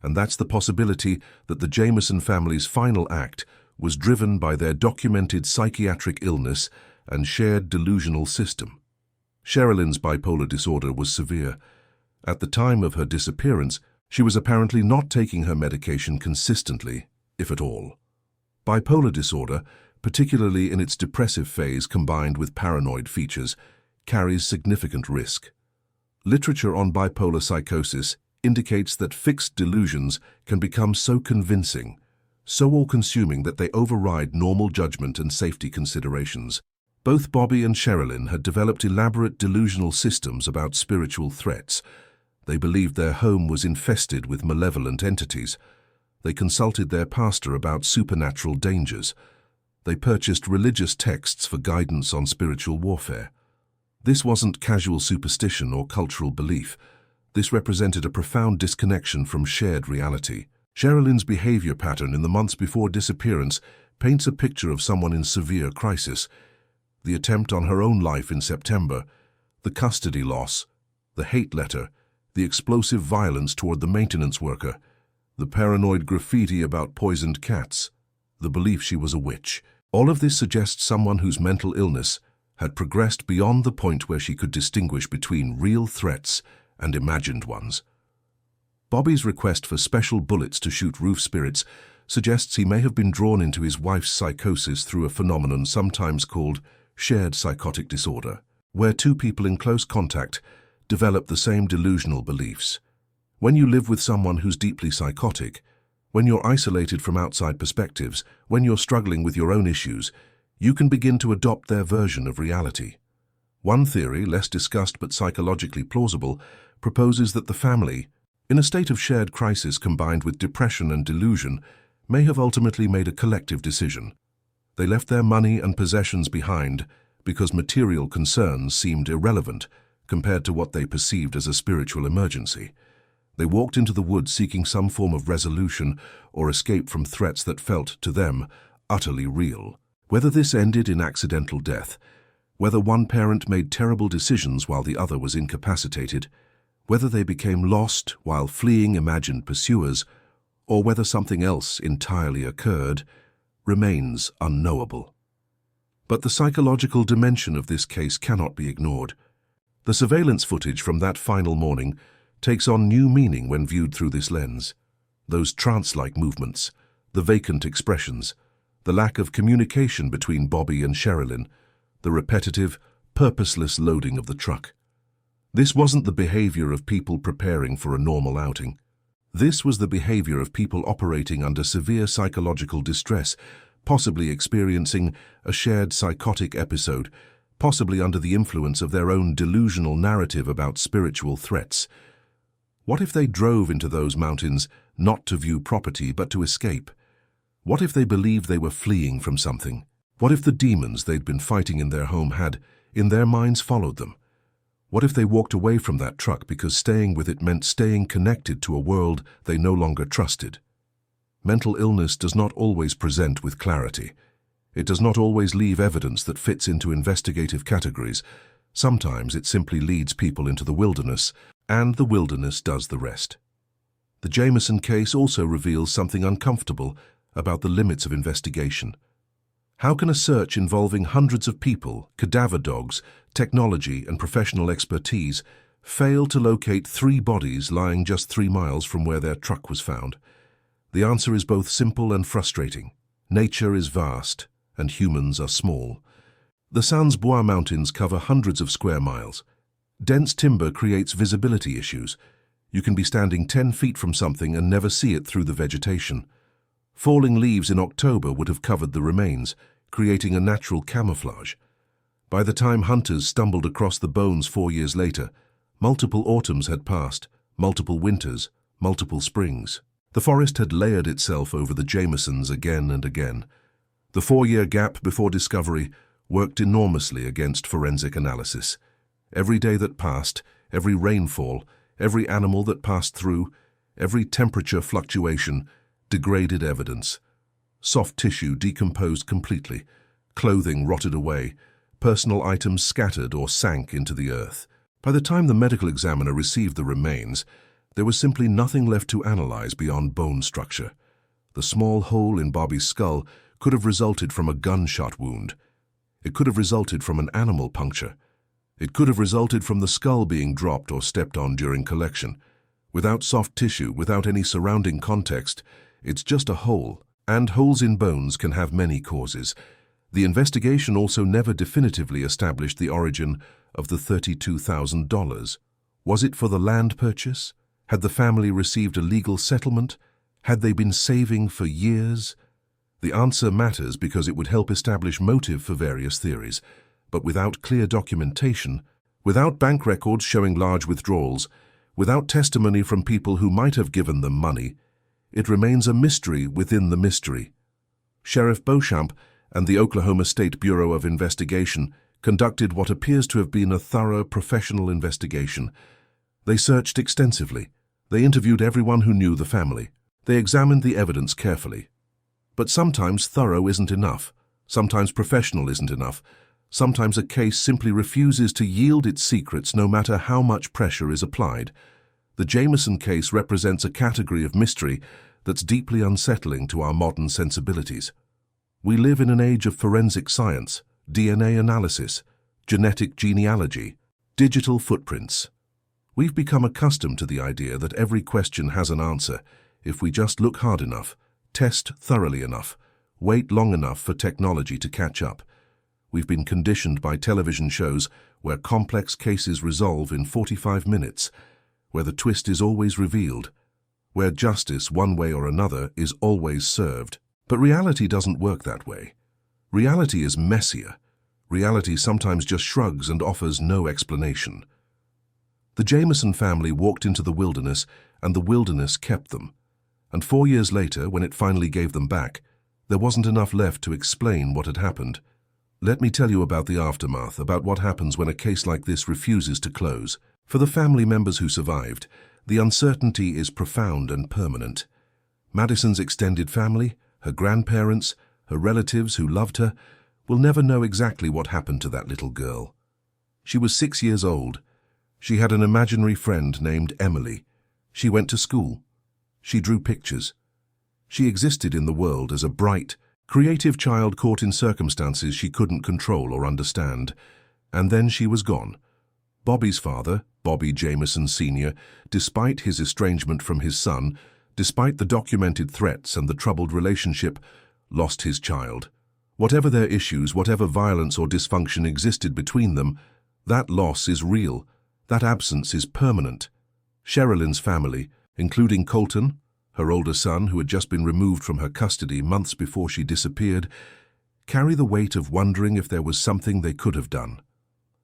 Speaker 1: And that's the possibility that the Jamison family's final act was driven by their documented psychiatric illness and shared delusional system. Sherilynn's bipolar disorder was severe. At the time of her disappearance, she was apparently not taking her medication consistently, if at all. Bipolar disorder, particularly in its depressive phase combined with paranoid features, carries significant risk. Literature on bipolar psychosis indicates that fixed delusions can become so convincing, so all-consuming that they override normal judgment and safety considerations. Both Bobby and Sherilynn had developed elaborate delusional systems about spiritual threats. They believed their home was infested with malevolent entities. They consulted their pastor about supernatural dangers. They purchased religious texts for guidance on spiritual warfare. This wasn't casual superstition or cultural belief. This represented a profound disconnection from shared reality. Sherilynn's behavior pattern in the months before disappearance paints a picture of someone in severe crisis. The attempt on her own life in September, the custody loss, the hate letter, the explosive violence toward the maintenance worker, the paranoid graffiti about poisoned cats, the belief she was a witch. All of this suggests someone whose mental illness had progressed beyond the point where she could distinguish between real threats and imagined ones. Bobby's request for special bullets to shoot roof spirits suggests he may have been drawn into his wife's psychosis through a phenomenon sometimes called shared psychotic disorder, where two people in close contact develop the same delusional beliefs. When you live with someone who's deeply psychotic, when you're isolated from outside perspectives, when you're struggling with your own issues, you can begin to adopt their version of reality. One theory, less discussed but psychologically plausible, proposes that the family, in a state of shared crisis combined with depression and delusion, may have ultimately made a collective decision. They left their money and possessions behind because material concerns seemed irrelevant compared to what they perceived as a spiritual emergency. They walked into the woods seeking some form of resolution or escape from threats that felt, to them, utterly real. Whether this ended in accidental death, whether one parent made terrible decisions while the other was incapacitated, whether they became lost while fleeing imagined pursuers, or whether something else entirely occurred, remains unknowable. But the psychological dimension of this case cannot be ignored. The surveillance footage from that final morning takes on new meaning when viewed through this lens. Those trance-like movements, the vacant expressions, the lack of communication between Bobby and Sherilynn, the repetitive, purposeless loading of the truck. This wasn't the behavior of people preparing for a normal outing. This was the behavior of people operating under severe psychological distress, possibly experiencing a shared psychotic episode, possibly under the influence of their own delusional narrative about spiritual threats. What if they drove into those mountains not to view property but to escape? What if they believed they were fleeing from something? What if the demons they'd been fighting in their home had, in their minds, followed them? What if they walked away from that truck because staying with it meant staying connected to a world they no longer trusted? Mental illness does not always present with clarity. It does not always leave evidence that fits into investigative categories. Sometimes it simply leads people into the wilderness, and the wilderness does the rest. The Jamison case also reveals something uncomfortable about the limits of investigation. How can a search involving hundreds of people, cadaver dogs, technology, and professional expertise fail to locate 3 bodies lying just 3 miles from where their truck was found? The answer is both simple and frustrating. Nature is vast, and humans are small. The Sans Bois Mountains cover hundreds of square miles. Dense timber creates visibility issues. You can be standing 10 feet from something and never see it through the vegetation. Falling leaves in October would have covered the remains, creating a natural camouflage. By the time hunters stumbled across the bones 4 years later, multiple autumns had passed, multiple winters, multiple springs. The forest had layered itself over the Jamisons again and again. The 4-year gap before discovery worked enormously against forensic analysis. Every day that passed, every rainfall, every animal that passed through, every temperature fluctuation degraded evidence. Soft tissue decomposed completely, clothing rotted away, personal items scattered or sank into the earth. By the time the medical examiner received the remains, there was simply nothing left to analyze beyond bone structure. The small hole in Bobby's skull could have resulted from a gunshot wound. It could have resulted from an animal puncture. It could have resulted from the skull being dropped or stepped on during collection. Without soft tissue, without any surrounding context, it's just a hole, and holes in bones can have many causes. The investigation also never definitively established the origin of the $32,000. Was it for the land purchase? Had the family received a legal settlement? Had they been saving for years? The answer matters because it would help establish motive for various theories, but without clear documentation, without bank records showing large withdrawals, without testimony from people who might have given them money, it remains a mystery within the mystery. Sheriff Beauchamp and the Oklahoma State Bureau of Investigation conducted what appears to have been a thorough professional investigation. They searched extensively. They interviewed everyone who knew the family. They examined the evidence carefully. But sometimes thorough isn't enough. Sometimes professional isn't enough. Sometimes a case simply refuses to yield its secrets no matter how much pressure is applied. The Jamison case represents a category of mystery that's deeply unsettling to our modern sensibilities. We live in an age of forensic science, DNA analysis, genetic genealogy, digital footprints. We've become accustomed to the idea that every question has an answer if we just look hard enough, test thoroughly enough, wait long enough for technology to catch up. We've been conditioned by television shows where complex cases resolve in 45 minutes, where the twist is always revealed, where justice, one way or another, is always served. But reality doesn't work that way. Reality is messier. Reality sometimes just shrugs and offers no explanation. The Jamison family walked into the wilderness, and the wilderness kept them. And 4 years later, when it finally gave them back, there wasn't enough left to explain what had happened. Let me tell you about the aftermath, about what happens when a case like this refuses to close. For the family members who survived, the uncertainty is profound and permanent. Madyson's extended family, her grandparents, her relatives who loved her, will never know exactly what happened to that little girl. She was 6 years old. She had an imaginary friend named Emily. She went to school. She drew pictures. She existed in the world as a bright, creative child caught in circumstances she couldn't control or understand. And then she was gone. Bobby's father, Bobby Jamison Sr., despite his estrangement from his son, despite the documented threats and the troubled relationship, lost his child. Whatever their issues, whatever violence or dysfunction existed between them, that loss is real. That absence is permanent. Sherilynn's family, including Colton, her older son who had just been removed from her custody months before she disappeared, carry the weight of wondering if there was something they could have done.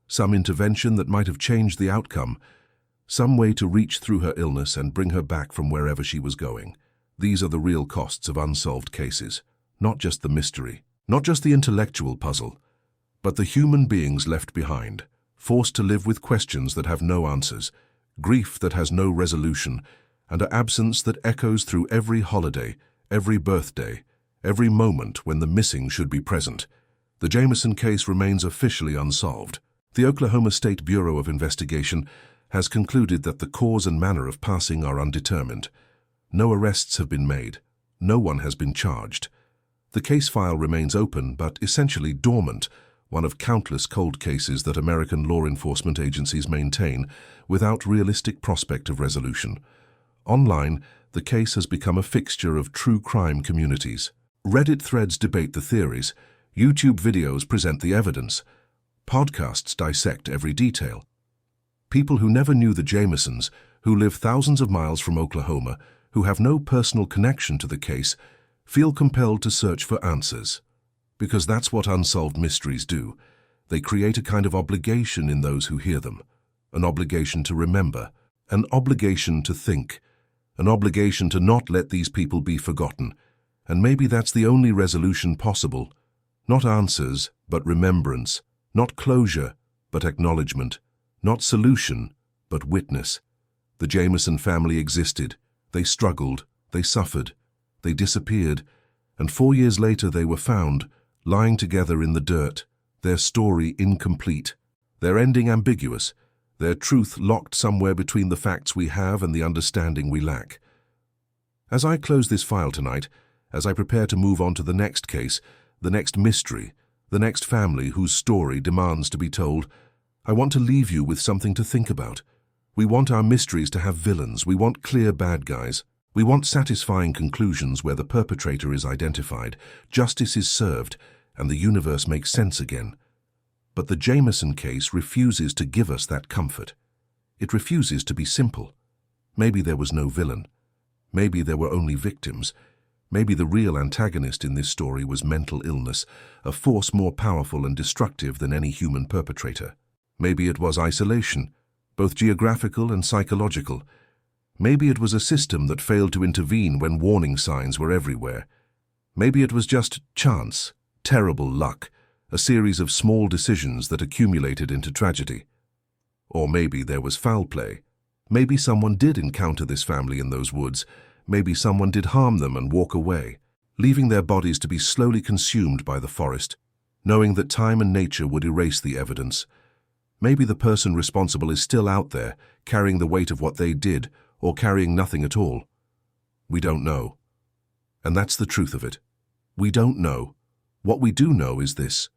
Speaker 1: Some intervention that might have changed the outcome. Some way to reach through her illness and bring her back from wherever she was going. These are the real costs of unsolved cases. Not just the mystery, not just the intellectual puzzle, but the human beings left behind, forced to live with questions that have no answers, grief that has no resolution, and an absence that echoes through every holiday, every birthday, every moment when the missing should be present. The Jamison case remains officially unsolved. The Oklahoma State Bureau of Investigation has concluded that the cause and manner of passing are undetermined. No arrests have been made. No one has been charged. The case file remains open but essentially dormant, one of countless cold cases that American law enforcement agencies maintain without realistic prospect of resolution. Online, the case has become a fixture of true crime communities. Reddit threads debate the theories, YouTube videos present the evidence, podcasts dissect every detail. People who never knew the Jamisons, who live thousands of miles from Oklahoma, who have no personal connection to the case, feel compelled to search for answers. Because that's what unsolved mysteries do. They create a kind of obligation in those who hear them. An obligation to remember, an obligation to think, an obligation to not let these people be forgotten. And maybe that's the only resolution possible. Not answers, but remembrance. Not closure, but acknowledgement. Not solution, but witness. The Jamison family existed. They struggled. They suffered. They disappeared. And 4 years later they were found, lying together in the dirt, their story incomplete, their ending ambiguous, their truth locked somewhere between the facts we have and the understanding we lack. As I close this file tonight, as I prepare to move on to the next case, the next mystery, the next family whose story demands to be told, I want to leave you with something to think about. We want our mysteries to have villains. We want clear bad guys. We want satisfying conclusions where the perpetrator is identified, justice is served, and the universe makes sense again. But the Jamison case refuses to give us that comfort. It refuses to be simple. Maybe there was no villain. Maybe there were only victims. Maybe the real antagonist in this story was mental illness, a force more powerful and destructive than any human perpetrator. Maybe it was isolation, both geographical and psychological. Maybe it was a system that failed to intervene when warning signs were everywhere. Maybe it was just chance, terrible luck, a series of small decisions that accumulated into tragedy. Or maybe there was foul play. Maybe someone did encounter this family in those woods. Maybe someone did harm them and walk away, leaving their bodies to be slowly consumed by the forest, knowing that time and nature would erase the evidence. Maybe the person responsible is still out there, carrying the weight of what they did, or carrying nothing at all. We don't know. And that's the truth of it. We don't know. What we do know is this.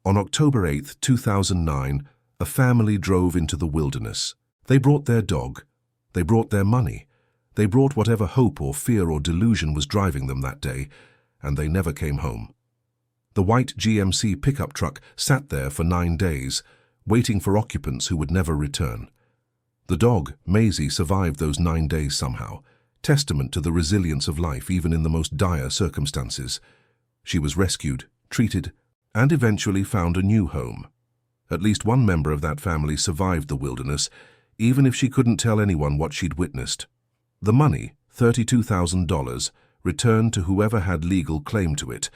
Speaker 1: On October 8, 2009, a family drove into the wilderness. They brought their dog. They brought their money. They brought whatever hope or fear or delusion was driving them that day, and they never came home. The white GMC pickup truck sat there for 9 days, waiting for occupants who would never return. The dog, Maisie, survived those 9 days somehow, testament to the resilience of life even in the most dire circumstances. She was rescued, treated, and eventually found a new home. At least one member of that family survived the wilderness, even if she couldn't tell anyone what she'd witnessed. The money, $32,000, returned to whoever had legal claim to it,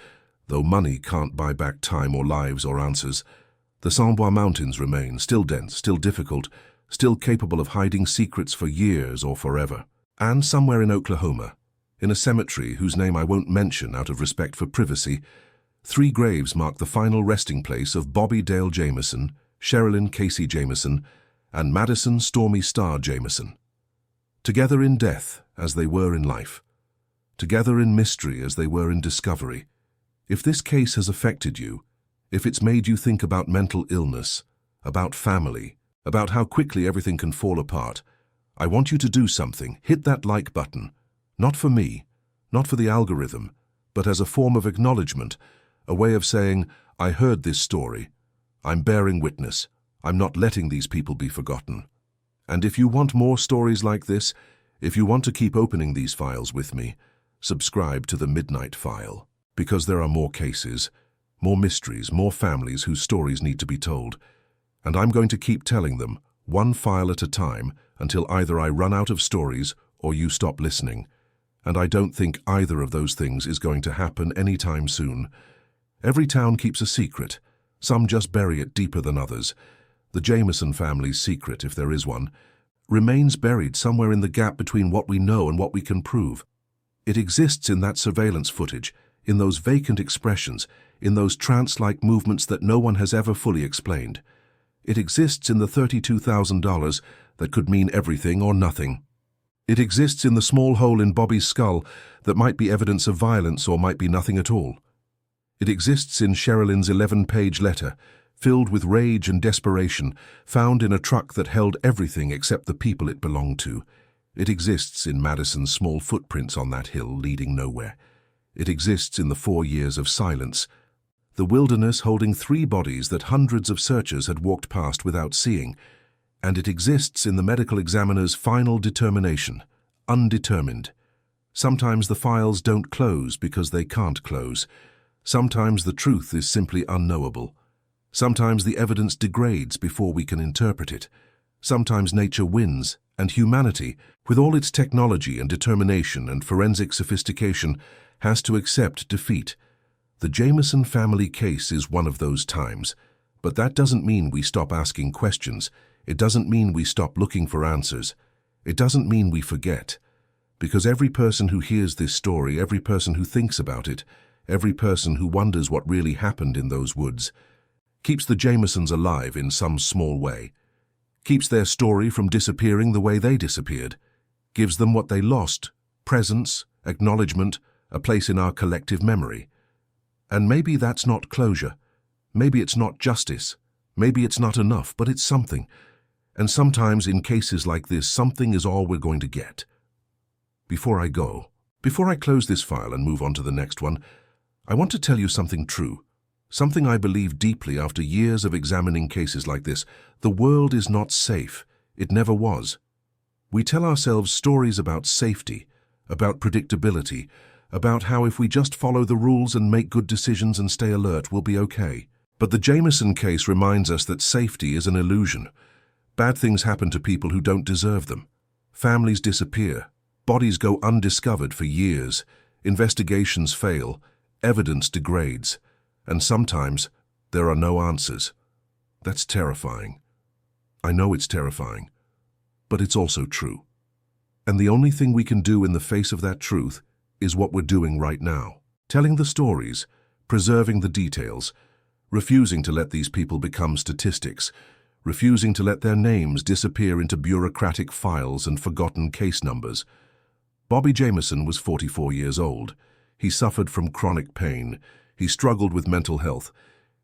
Speaker 1: though money can't buy back time or lives or answers. The Samboi Mountains remain, still dense, still difficult, still capable of hiding secrets for years or forever. And somewhere in Oklahoma, in a cemetery whose name I won't mention out of respect for privacy, 3 graves mark the final resting place of Bobby Dale Jamison, Sherilynn Casey Jamison, and Madyson Stormy Star Jamison. Together in death as they were in life. Together in mystery as they were in discovery. If this case has affected you, if it's made you think about mental illness, about family, about how quickly everything can fall apart, I want you to do something. Hit that like button. Not for me, not for the algorithm, but as a form of acknowledgement, a way of saying, I heard this story. I'm bearing witness. I'm not letting these people be forgotten. And if you want more stories like this, if you want to keep opening these files with me, subscribe to the Midnight File, because there are more cases, more mysteries, more families whose stories need to be told. And I'm going to keep telling them, one file at a time, until either I run out of stories or you stop listening. And I don't think either of those things is going to happen anytime soon. Every town keeps a secret. Some just bury it deeper than others. The Jamison family's secret, if there is one, remains buried somewhere in the gap between what we know and what we can prove. It exists in that surveillance footage, in those vacant expressions, in those trance-like movements that no one has ever fully explained. It exists in the $32,000 that could mean everything or nothing. It exists in the small hole in Bobby's skull that might be evidence of violence or might be nothing at all. It exists in Sherilynn's 11-page letter, filled with rage and desperation, found in a truck that held everything except the people it belonged to. It exists in Madyson's small footprints on that hill leading nowhere. It exists in the 4 years of silence, the wilderness holding 3 bodies that hundreds of searchers had walked past without seeing. And it exists in the medical examiner's final determination, undetermined. Sometimes the files don't close because they can't close. Sometimes the truth is simply unknowable. Sometimes the evidence degrades before we can interpret it. Sometimes nature wins, and humanity, with all its technology and determination and forensic sophistication, has to accept defeat. The Jamison family case is one of those times, but that doesn't mean we stop asking questions. It doesn't mean we stop looking for answers. It doesn't mean we forget. Because every person who hears this story, every person who thinks about it, every person who wonders what really happened in those woods, keeps the Jamisons alive in some small way, keeps their story from disappearing the way they disappeared, gives them what they lost, presence, acknowledgement, a place in our collective memory. And maybe that's not closure. Maybe it's not justice. Maybe it's not enough, but it's something. And sometimes in cases like this, something is all we're going to get. Before I close this file and move on to the next one, I want to tell you something true. Something I believe deeply after years of examining cases like this. The world is not safe. It never was. We tell ourselves stories about safety, about predictability, about how if we just follow the rules and make good decisions and stay alert, we'll be okay. But the Jamison case reminds us that safety is an illusion. Bad things happen to people who don't deserve them. Families disappear. Bodies go undiscovered for years. Investigations fail. Evidence degrades. And sometimes there are no answers. That's terrifying. I know it's terrifying, but it's also true. And the only thing we can do in the face of that truth is what we're doing right now. Telling the stories, preserving the details, refusing to let these people become statistics, refusing to let their names disappear into bureaucratic files and forgotten case numbers. Bobby Jamison was 44 years old. He suffered from chronic pain. He struggled with mental health.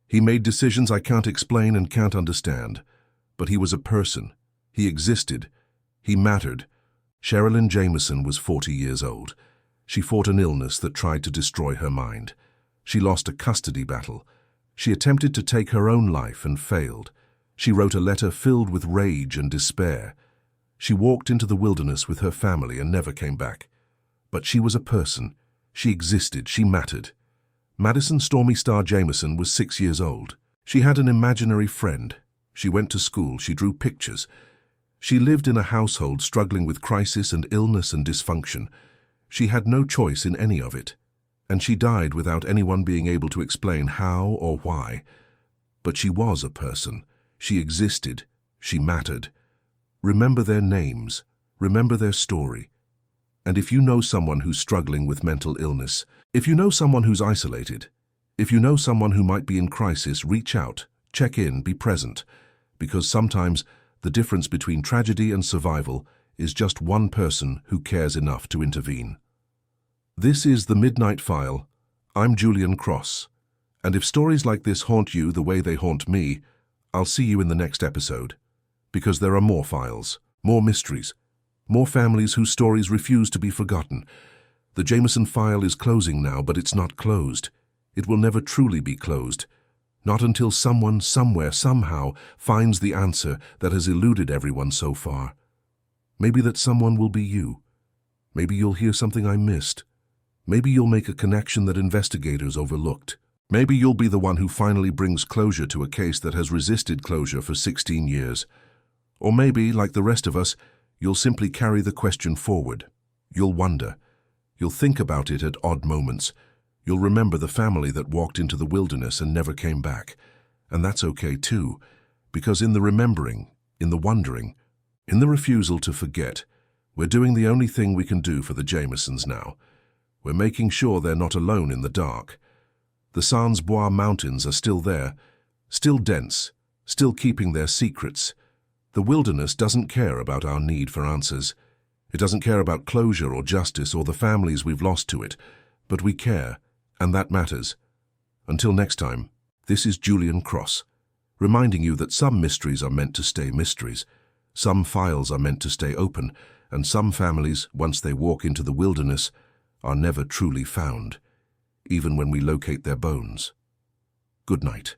Speaker 1: He made decisions I can't explain and can't understand. But he was a person. He existed. He mattered. Sherilynn Jamison was 40 years old. She fought an illness that tried to destroy her mind. She lost a custody battle. She attempted to take her own life and failed. She wrote a letter filled with rage and despair. She walked into the wilderness with her family and never came back. But she was a person. She existed. She mattered. Madyson Stormy Star Jamison was 6 years old. She had an imaginary friend. She went to school. She drew pictures. She lived in a household struggling with crisis and illness and dysfunction. She had no choice in any of it. And she died without anyone being able to explain how or why. But she was a person. She existed. She mattered. Remember their names. Remember their story. And if you know someone who's struggling with mental illness, if you know someone who's isolated, if you know someone who might be in crisis, reach out, check in, be present. Because sometimes the difference between tragedy and survival is just one person who cares enough to intervene. This is The Midnight File. I'm Julian Cross. And if stories like this haunt you the way they haunt me, I'll see you in the next episode. Because there are more files, more mysteries, more families whose stories refuse to be forgotten. The Jamison file is closing now, but it's not closed. It will never truly be closed. Not until someone, somewhere, somehow finds the answer that has eluded everyone so far. Maybe that someone will be you. Maybe you'll hear something I missed. Maybe you'll make a connection that investigators overlooked. Maybe you'll be the one who finally brings closure to a case that has resisted closure for 16 years. Or maybe, like the rest of us, you'll simply carry the question forward. You'll wonder. You'll think about it at odd moments. You'll remember the family that walked into the wilderness and never came back. And that's okay too, because in the remembering, in the wondering, in the refusal to forget, we're doing the only thing we can do for the Jamisons now. We're making sure they're not alone in the dark. The Sans Bois Mountains are still there, still dense, still keeping their secrets. The wilderness doesn't care about our need for answers. It doesn't care about closure or justice or the families we've lost to it, but we care, and that matters. Until next time, this is Julian Cross, reminding you that some mysteries are meant to stay mysteries, some files are meant to stay open, and some families, once they walk into the wilderness, are never truly found, even when we locate their bones. Good night.